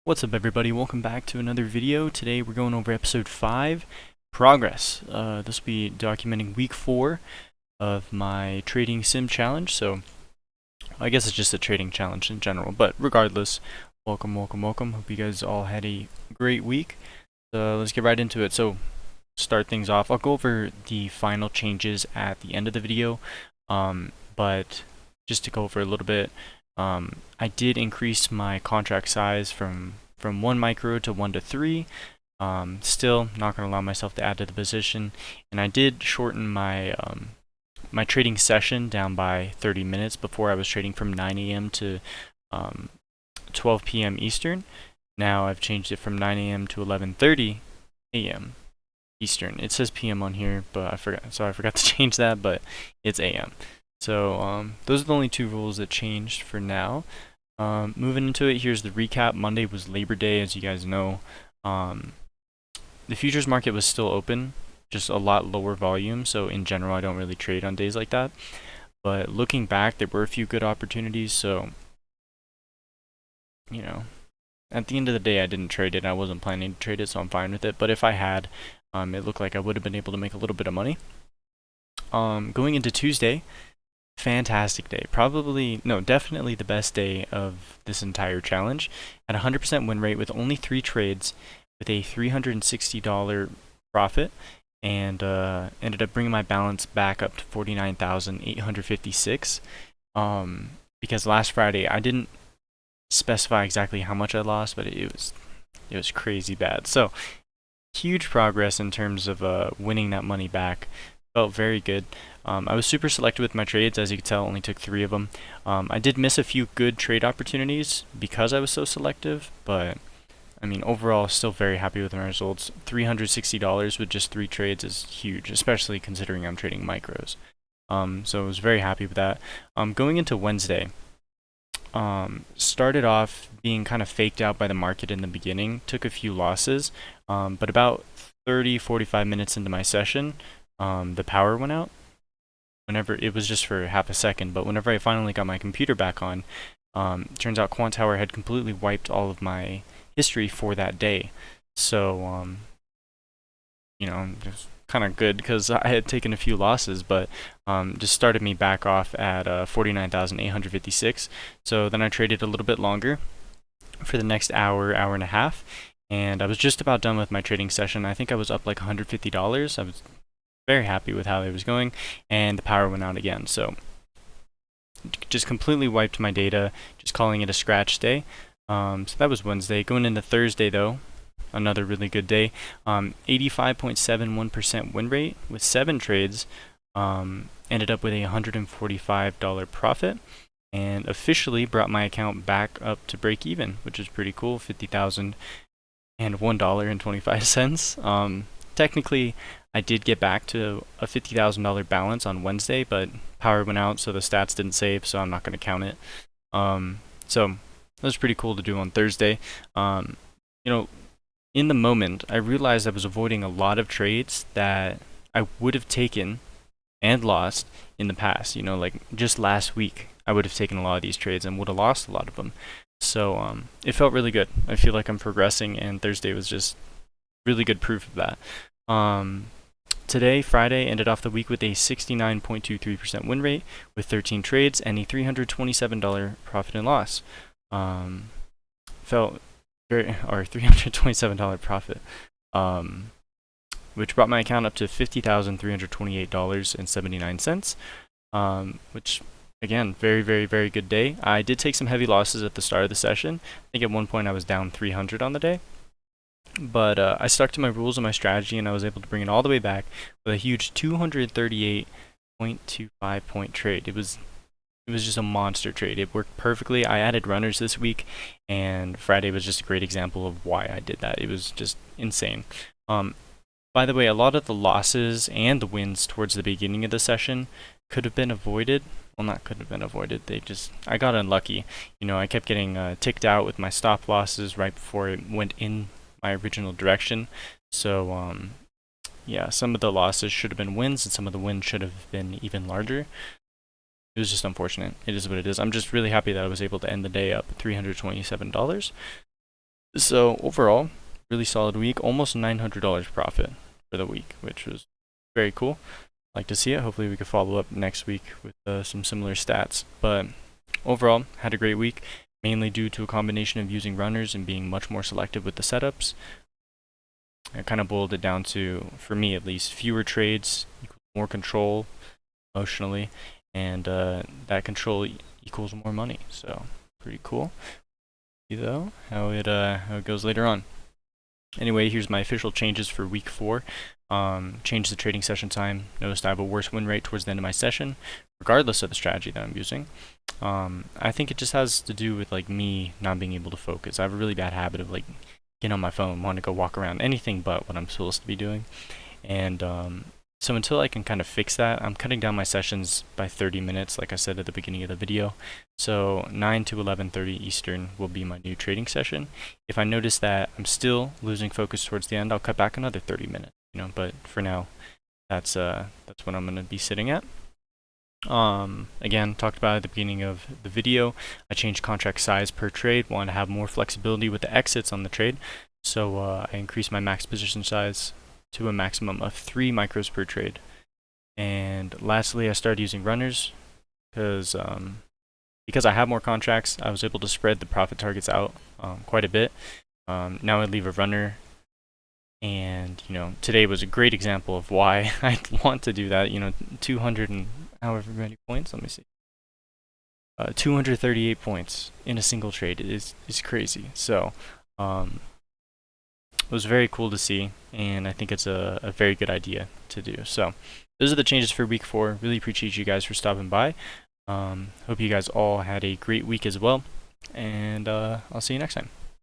What's up, everybody? Welcome back to another video. Today we're going over episode 5, Progress. This will be documenting week 4 of my trading sim challenge. So I guess it's just a trading challenge in general, but regardless, welcome. Hope you guys all had a great week. Let's get right into it. So start things off. I'll go over the final changes at the end of the video, but just to go over a little bit, I did increase my contract size from 1 micro to 1 to 3. Still not going to allow myself to add to the position, and I did shorten my my trading session down by 30 minutes. Before I was trading from 9 a.m. to 12 p.m. Eastern. Now I've changed it from 9 a.m. to 11:30 a.m. Eastern. It says p.m. on here, but I forgot to change that, but it's a.m. So those are the only two rules that changed for now. Moving into it, here's the recap. Monday was Labor Day, as you guys know. The futures market was still open, just a lot lower volume, so in general I don't really trade on days like that. But looking back, there were a few good opportunities, so you know, at the end of the day I didn't trade it. I wasn't planning to trade it, so I'm fine with it. But if I had, it looked like I would have been able to make a little bit of money. Going into Tuesday, fantastic day. Definitely the best day of this entire challenge. At 100% win rate with only 3 trades with a $360 profit, and ended up bringing my balance back up to 49,856. Because last Friday I didn't specify exactly how much I lost, but it was crazy bad. So huge progress in terms of winning that money back. Felt very good. I was super selective with my trades, as you can tell, only took 3 of them. I did miss a few good trade opportunities because I was so selective, but I mean, overall, still very happy with my results. $360 with just 3 trades is huge, especially considering I'm trading micros. So I was very happy with that. Going into Wednesday, started off being kind of faked out by the market in the beginning, took a few losses, but about 30-45 minutes into my session, the power went out. Whenever it was just for half a second, but whenever I finally got my computer back on, turns out Quant Tower had completely wiped all of my history for that day. So, just kind of good because I had taken a few losses, but just started me back off at 49,856. So then I traded a little bit longer for the next hour and a half, and I was just about done with my trading session. I think I was up like $150. I was very happy with how it was going, and the power went out again. So just completely wiped my data, just calling it a scratch day. So that was Wednesday. Going into Thursday, though, another really good day. 85.71% win rate with 7 trades. Ended up with a $145 profit, and officially brought my account back up to break even, which is pretty cool. $50,001.25. Technically, I did get back to a $50,000 balance on Wednesday, but power went out, so the stats didn't save, so I'm not going to count it. So that was pretty cool to do on Thursday. In the moment, I realized I was avoiding a lot of trades that I would have taken and lost in the past. Like just last week, I would have taken a lot of these trades and would have lost a lot of them. So it felt really good. I feel like I'm progressing, and Thursday was just really good proof of that. Today, Friday, ended off the week with a 69.23% win rate with 13 trades and a $327 profit and loss. $327 profit, which brought my account up to $50,328.79, which, again, very, very, very good day. I did take some heavy losses at the start of the session. I think at one point I was down 300 on the day. But I stuck to my rules and my strategy, and I was able to bring it all the way back with a huge 238.25 point trade. It was just a monster trade. It worked perfectly. I added runners this week, and Friday was just a great example of why I did that. It was just insane. By the way, a lot of the losses and the wins towards the beginning of the session could have been avoided. Well, not could have been avoided. I got unlucky. I kept getting ticked out with my stop losses right before it went in my original direction. So some of the losses should have been wins, and some of the wins should have been even larger. It was just unfortunate. It is what it is. I'm just really happy that I was able to end the day up $327. So overall, really solid week, almost $900 profit for the week, which was very cool. Like to see it. Hopefully we can follow up next week with some similar stats. But overall, had a great week, mainly due to a combination of using runners and being much more selective with the setups. I kind of boiled it down to, for me at least, fewer trades equals more control emotionally, and that control equals more money. So pretty cool. See though how it goes later on. Anyway, here's my official changes for week 4. Changed the trading session time. Noticed I have a worse win rate towards the end of my session, regardless of the strategy that I'm using. I think it just has to do with like me not being able to focus. I have a really bad habit of like getting on my phone, wanting to go walk around, anything but what I'm supposed to be doing. And so until I can kind of fix that, I'm cutting down my sessions by 30 minutes, like I said at the beginning of the video. So 9 to 11:30 Eastern will be my new trading session. If I notice that I'm still losing focus towards the end, I'll cut back another 30 minutes. But for now, that's what I'm going to be sitting at. Again, talked about at the beginning of the video, I changed contract size per trade, wanted to have more flexibility with the exits on the trade. So I increased my max position size to a maximum of 3 micros per trade. And lastly, I started using runners because I have more contracts, I was able to spread the profit targets out quite a bit. Now I leave a runner, and today was a great example of why I want to do that. 200 and however many points. Let me see. 238 points in a single trade is crazy. So it was very cool to see, and I think it's a very good idea to do. So those are the changes for week 4. Really appreciate you guys for stopping by. Hope you guys all had a great week as well, and I'll see you next time.